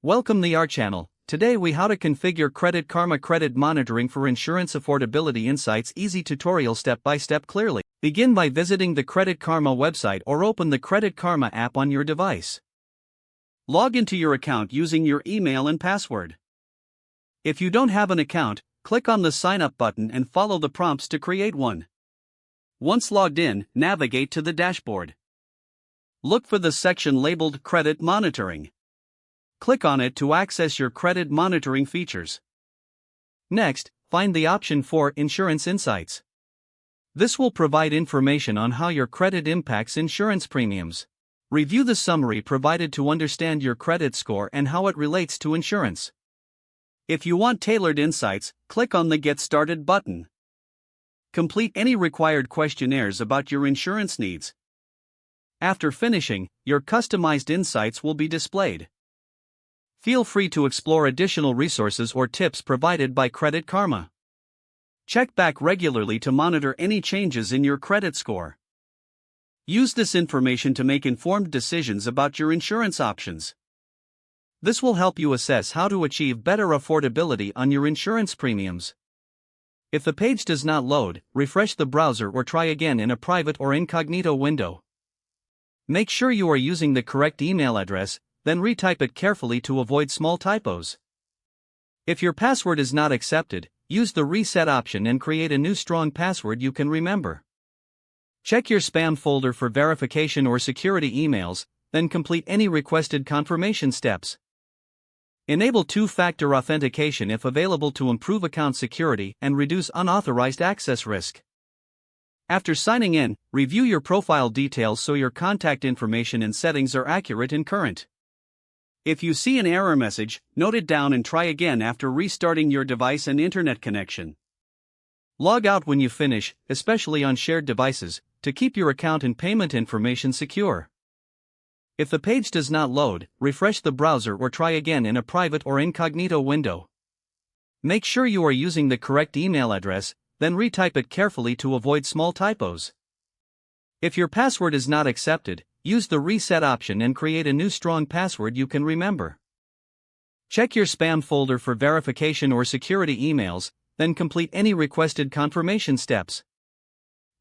Welcome to our channel. Today we how to configure Credit Karma credit monitoring for insurance affordability insights. Easy tutorial step by step clearly. Begin by visiting the Credit Karma website or open the Credit Karma app on your device. Log into your account using your email and password. If you don't have an account, click on the sign up button and follow the prompts to create one. Once logged in, navigate to the dashboard. Look for the section labeled Credit Monitoring. Click on it to access your credit monitoring features. Next, find the option for Insurance Insights. This will provide information on how your credit impacts insurance premiums. Review the summary provided to understand your credit score and how it relates to insurance. If you want tailored insights, click on the Get Started button. Complete any required questionnaires about your insurance needs. After finishing, your customized insights will be displayed. Feel free to explore additional resources or tips provided by Credit Karma. Check back regularly to monitor any changes in your credit score. Use this information to make informed decisions about your insurance options. This will help you assess how to achieve better affordability on your insurance premiums. If the page does not load, refresh the browser or try again in a private or incognito window. Make sure you are using the correct email address, then retype it carefully to avoid small typos. If your password is not accepted, use the reset option and create a new strong password you can remember. Check your spam folder for verification or security emails, then complete any requested confirmation steps. Enable two-factor authentication if available to improve account security and reduce unauthorized access risk. After signing in, review your profile details so your contact information and settings are accurate and current. If you see an error message, note it down and try again after restarting your device and internet connection. Log out when you finish, especially on shared devices, to keep your account and payment information secure. If the page does not load, refresh the browser or try again in a private or incognito window. Make sure you are using the correct email address, then retype it carefully to avoid small typos. If your password is not accepted, use the reset option and create a new strong password you can remember. Check your spam folder for verification or security emails, then complete any requested confirmation steps.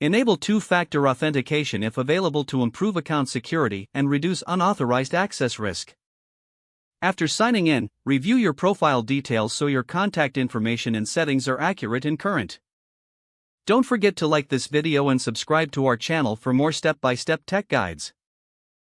Enable two-factor authentication if available to improve account security and reduce unauthorized access risk. After signing in, review your profile details so your contact information and settings are accurate and current. Don't forget to like this video and subscribe to our channel for more step-by-step tech guides.